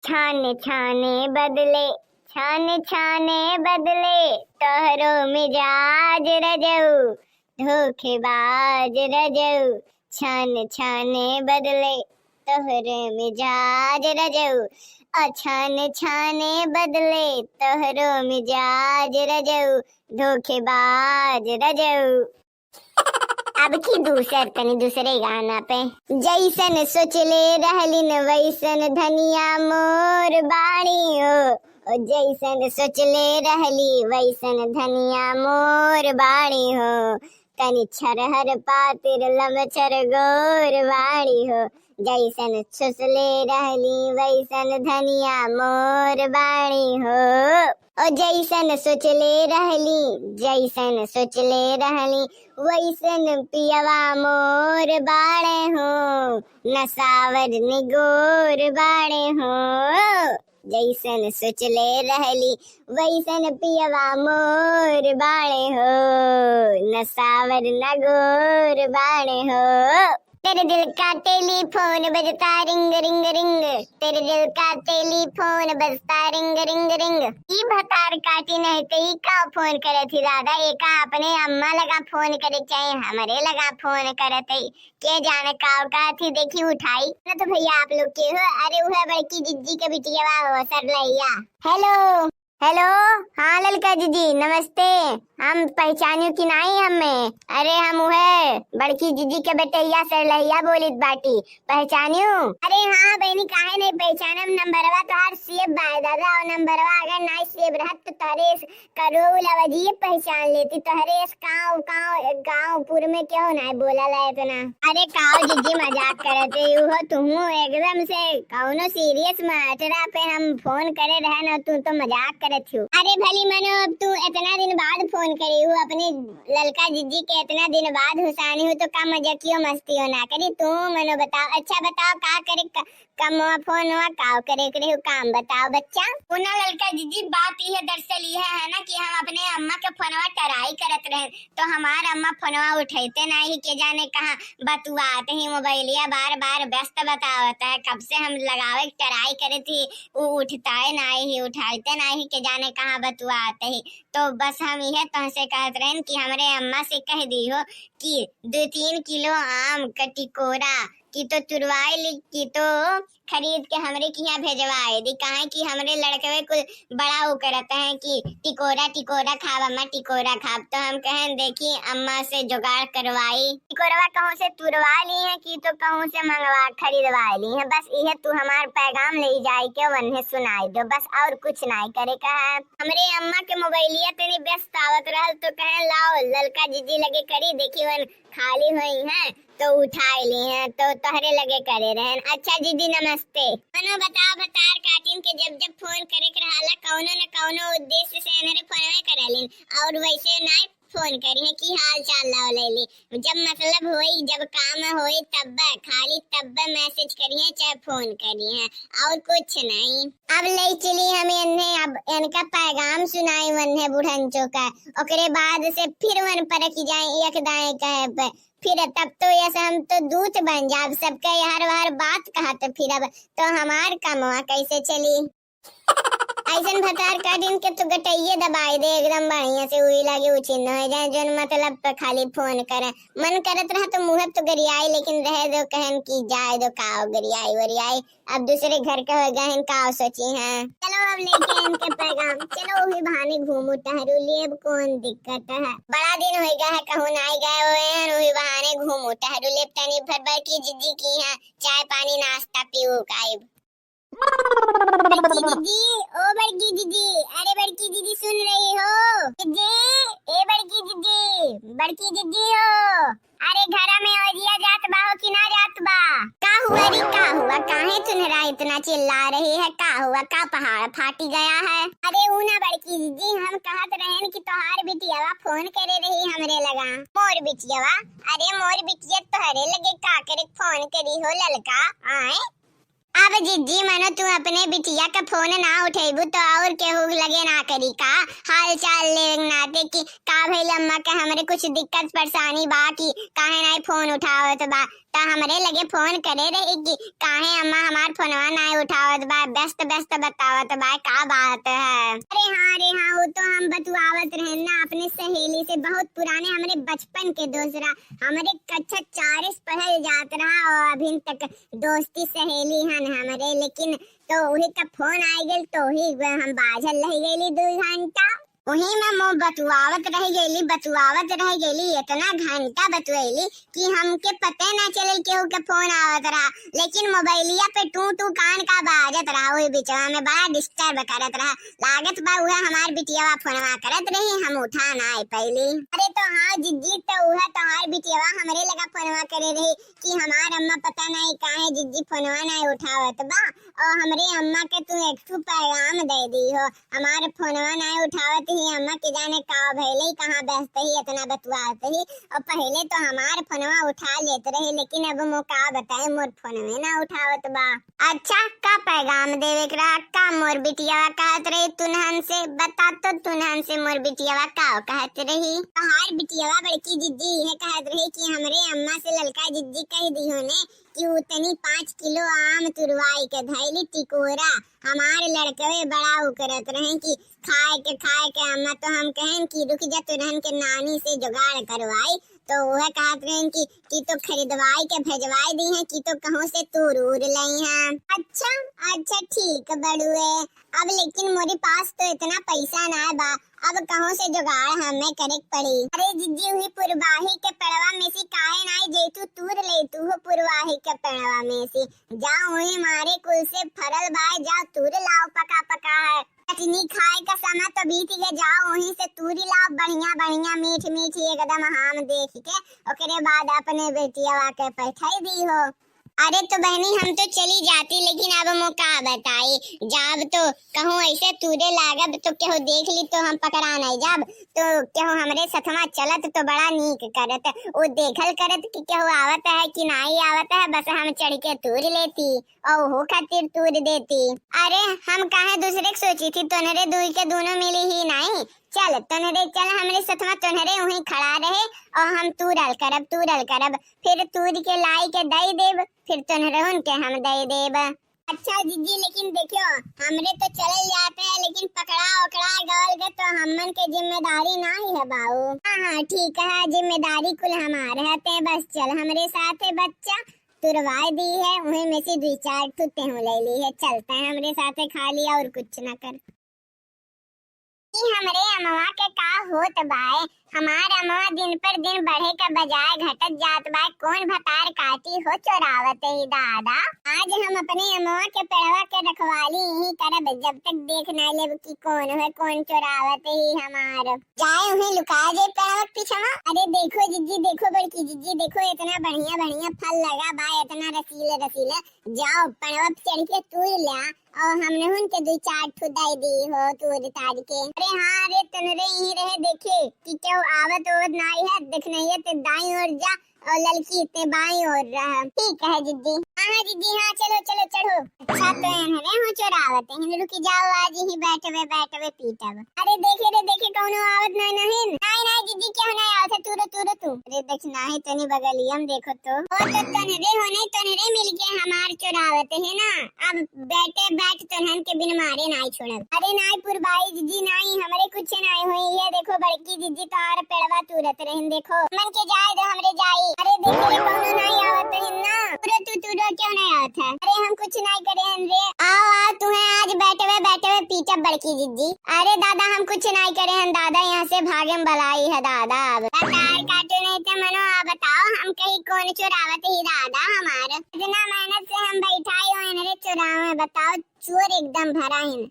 छाने छाने बदले, छाने छाने बदले, तोहरो मिजाज रजऊ, धोखेबाज रजऊ। छाने छाने बदले, तोहरे मिजाज रजऊ, छाने छाने बदले, तोहरो मिजाज रजऊ, धोखेबाज रजऊ। अब की तनी दूसरे गाना पे। जैसन सोचले रहलिन वैसन धनिया मोर बाड़ी हो, जैसन सोचले रहली वैसन धनिया मोर बाड़ी हो। तनी छरहर पातिर लमचर गोर बाड़ी हो, जैसन सोचले रहली वैसन धनिया मोर बाड़ी हो। ओ जैसन सोचले रहली, जैसन सोचले रहली, वैसन पियवा मोर बाड़े हो, नसावर निगोर बाड़े हो। जैसन सोचले रहली वैसन पियवा मोर बाड़े हो, नसावर नगोर बाड़े हो। तेरे दिल का टेलीफोन बजता रिंग रिंग रिंग, तेरे दिल का टेलीफोन बजता रिंग रिंग रिंग। ई भतार काटी नहीं ते ई का फोन करे थी दादा, एका अपने अम्मा लगा फोन करे चाहे हमारे लगा फोन करते। के जाने का थी देखी उठाई ना तो भैया आप लोग के हो। अरे वह बड़की जिज्जी के बिटिया हो सरलैया। हेलो हेलो, हाँ ललका जीजी नमस्ते। हम पहचानियो कि नहीं हमें? अरे हम है बड़की जीजी के बेटैया सरलैया बोलित बाटी, पहचानियो? अरे हाँ बहनी काहे नहीं पहचानम, नंबरवा तोहार सेब बाय दादा, और नंबरवा अगर नहीं सेब रहत तो तोहरे करो लवजिए पहचान लेती। तोहरे गाँव गाँव गाँवपुर में क्यों नहीं बोला ला इतना? अरे काओ जीजी मजाक करते हो तुम एकदम से, कौनो सीरियस मैटरा पे हम फोन करे रहे ना, तू तो मजाक। अरे भली मनो, अब तू इतना दिन बाद फोन करी हो अपने ललका जीजी के, इतना दिन बाद हुसानी हो तो का मजाकियो मस्ती हो ना करी तू मनो। बताओ अच्छा बताओ का करे कमवा फोन हुआ का करे हो काम बताओ बच्चा। पुना ललका जीजी बात ये दरअसल ये है ना कि हम अपने अम्मा के फोनवा टराई करत रहे, तो हमार अम्मा फोनवा उठाते नहीं, के जाने कहाँ बतुआते ही मोबाइलिया बार बार व्यस्त बतावता है। कब से हम लगावे टराई करे थी, वो उठता है नहीं, उठाते नहीं, के जाने कहाँ बतुआते ही। तो बस हम यह तुमसे कहत रहे कि हमारे अम्मा से कह दी हो कि 2-3 किलो आम का टिकोरा की तो तुरवाई ली, की तो खरीद के हमरे के यहाँ भेजवाए दी। कहा कि हमरे लड़के कुछ बड़ा वो करते हैं कि टिकोरा टिकोरा खाब अम्मा टिकोरा खाब। तो हम कहें देखी अम्मा से जुगाड़ करवाई, टिकोरवा कहूँ से तुरवा ली है कि तो कहूँ से मंगवा खरीदवा ली है। बस यह तू हमार पैगाम ले जाए के वन्हे सुनाई दो, बस और कुछ नहीं करे का है। हमरे अम्मा के मोबाइलिया तेरी व्यस्त आवत रहल तो कहें लाओ ललका जीजी लगे करी, देखी वन खाली हुई है तो उठाई ली है, तो तोहरे लगे करे रहन। अच्छा दीदी नमस्ते। मनो बताओ भतार काटिन के जब जब फोन करे के रहला कौनो न कौनो उद्देश्य से इन्हरे फोनवे करलिन, और वैसे नहीं फोन करी है कि हाल चाल लाओ लेली। जब मतलब होई जब काम होई तब खाली तब मैसेज करी है चाहे फोन करी है, और कुछ नहीं। अब ले चली हम इन्हें, अब इनका पैगाम सुनाई वन्हे बुढ़ंचो का, ओकरे बाद से फिर वन पर की जाए एक दाएं कहे फिर तब तो ऐसा हम तो दूत बन जाब सबके हर बार बात कहा तो फिर अब तो हमार कमवा कैसे चली। ऐसन भतार का दिन के तो गटैये दबाई दे एकदम बढ़िया से, उई लागे उचिन हो जाए जोन मतलब पे खाली फोन करे मन करत रहा तो मुँह तो गरियाई, लेकिन रहे दो कहन की जाए दो काओ गरियाई वरियाई, अब दूसरे घर के हो गए काओ सोची हैं। चलो अब लेके इनके पैगाम, चलो वही बहाने घूमू टहरू लिए, अब कौन दिक्कत है, बड़ा दिन हो गया है कहूँ नहीं गए हुए हैं, वही बहाने घूमू टहरू ले तनी भर भर की जिज्जी की है चाय पानी नाश्ता पीऊ काइब। दीदी ओ बड़की दीदी, अरे बड़की दीदी सुन रही हो? दीदी ए बड़की दीदी हो, अरे घर में औरिया जात बा हो कि ना जात बा? का हुआ रे का हुआ, काहे तुनरा इतना चिल्ला रही है, का हुआ का पहाड़ फाटी गया है? अरे ऊना बड़की दीदी हम कहत रहन कि तोहार बिटियावा फोन करे रही हमरे लगा। मोर बिटियावा? अरे मोर बिटिया तोहरे लगे का करे फोन करी हो ललका आए? अब जिज्जी मानो तू अपने बिटिया का फोन ना उठेबू तो और केहू लगे ना करी का हाल चाल ले नाते कि का भइल अम्मा का हमरे कुछ दिक्कत परेशानी बा कि काहे नहीं फोन उठाओ तो बा, ता हमरे लगे फोन करे रही कि काहे अम्मा हमार फोनवा नहीं उठावत बा, व्यस्त व्यस्त बतावत बा, का बात है। अरे हाँ वो तो हम बतुआवत रहे ना अपने सहेली से, बहुत पुराने हमरे बचपन के दोस्त रहा, हमरे कक्षा 4 से पढ़ल जात रहा और अभी तक दोस्ती सहेली हन हमरे। लेकिन तो वही का फोन आ गइल तो ही हम बाझल रह गइली 2 घंटा, वही में मो बतुआवत रह गइली इतना घंटा बतुएली कि हमके पते ना चले केहू के फोन आवत रहा। लेकिन मोबाइलिया पे टू टू कान का बाजत रहा, वही बिचवा में बड़ा डिस्टर्ब करत रहा। लागत बा उहे हमार बिटियावा फोनवा करत रही, हम उठा ना आई पहली। अरे तो हाँ जिज्जी तो उहे तोहार बिटियावा हमरे लगा फोनवा करे रही कि हमार अम्मा पता नहीं काहे जिज्जी फोनवा नहीं उठावत बा, और हमरे अम्मा के तू एक पैगाम दे दी हो, हमारे फोनवा नहीं उठावत ही अम्मा के जाने का भइले कहाँ व्यस्त ही इतना बतुआत ही। और पहले तो हमार फोनवा उठा लेते रहे, लेकिन अब मो का बताए मोर फोनवे ना उठावत बा। अच्छा का पैगाम देवे करा, का मोर बिटियावा कहत रही तुनहन से, बता तो तुनहन से मोर बिटियावा का कहत रही। तोहार बिटियावा बड़की जिज्जी है कहत रही कि हमरे अम्मा से ललका जिज्जी कह दी हो ने कि उतनी 5 किलो आम तुरवाई के धैली टिकोरा, हमारे लड़कवे बड़ा उकरत रहे कि खाए के अम्मा, तो हम कहें कि रुक जा तुरहन के नानी से जुगाड़ करवाई, तो वह कहत रहे कि तो खरीदवाई के भेजवाई दी है कि तो कहूँ से तुरूर लाई है। अच्छा ठीक बड़ुए, अब लेकिन मोरे पास तो इतना पैसा ना बा, अब कहूँ से जुगाड़ हमें करे पड़ी। अरे जिज्जी हुई पुरवाही के पेड़वा में से काहे नाई जेतू तूर ले तू हो पुरवाही के पेड़वा में से, जाओ वही मारे कुल से फरल बाय, जाओ तूर लाओ पका है, चटनी खाए का समय तो बीत गया, जाओ वहीं से तूरी लाओ बढ़िया मीठ एकदम हाम देख के, ओकरे बाद अपने बेटिया के बैठाई दी हो। अरे तो बहनी हम तो चली जाती, लेकिन अब मौका बताई जब तो कहूँ ऐसे तूरे लागब तो केहू देख ली तो हम पकड़ा नहीं जब, तो केहू हमरे सथमा चलत तो बड़ा नीक करत, वो देखल करत कि केहू आवत है कि नहीं आवत है, बस हम चढ़ के तूर लेती और वो खातिर तूर देती। अरे हम काहे दूसरे के सोची थी, तोनरे दुई के दोनों मिली ही नहीं, चल हमरे सथमा तोनरे वहीं खड़ा रहे और हम तूरल करब, फिर तूर के लाई के दई देब, फिर तोनरे उनके हम दई देब। अच्छा जीजी लेकिन देखियो हमरे तो चले जाते हैं, लेकिन पकड़ा उकड़ा गल गए तो हमन के जिम्मेदारी ना ही है बाऊ। हाँ ठीक है, जिम्मेदारी कुल हमारे हाथे, बस चल हमरे साथ है बच्चा, तुरवा दी है वहीं में से 2-4 टूटे हो ले ली है, चलते हैं हमरे साथे खा लिया और कुछ न कर। हमरे अमवा के का होत बाय, हमार अमवा दिन पर दिन बढ़े का बजाय घटत जात बाय, कौन भतार काटी हो चोरावत ही दादा। आज हम अपने अमवा के पेड़वा के रखवाली ही करब, जब तक देख ना लेब कि कौन है कौन चोरावत ही हमार, जाए उन्हें लुका जे पेड़वा पीछवा। अरे देखो जिज्जी, देखो बड़की जिज्जी, देखो इतना बढ़िया फल लगा बाय, इतना रसीले, जाओ पेड़वा चढ़ के तोड़ लिया और हमने उनके 2-4 ठुदाई दी हो तूर तार के। अरे हाँ रे तनरे यही रहे देखे कि क्यों आवत नहीं है, दिख नहीं है तो दाई ओर जा और लड़की इतने बाई ओर रहा। ठीक है जिज्जी। हाँ जिज्जी हाँ चलो चढ़ो। अच्छा तो हमें हो चोरावत है, रुकी जाओ आज ही बैठवे पीटब। अरे देखे कौनो आवत नहीं जिज्जी क्यों नहीं आवत है, तू अरे देख नहीं तनी बगलिया हम देखो तो तनरे मिल के हमार चोरावत है ना, अब बैठ तनहन के बिन मारे नहीं छोड़ब। अरे नहीं पुरबाई जिज्जी नहीं, हमारे कुछ नहीं हुई है, देखो बड़की जिज्जी तार पेड़वा तुरत रहन, देखो मन के जाए दो हमरे जाई। अरे देखो कौनो नहीं आवत है ना, तू क्यों नहीं आवत है, अरे हम कुछ नहीं करे हन रे, आओ तुम्हें आज बैठे पीटब बड़की जिज्जी। अरे दादा हम कुछ नहीं करे हन दादा, यहाँ से भागे में भलाई है दादा, अब तार काटो नहीं तो मनो आप बताओ हम कहीं कौन चुरावत ही दादा, हमारा इतना मेहनत से हम बैठाई हो चुरावे, बताओ चोर एकदम भरा है।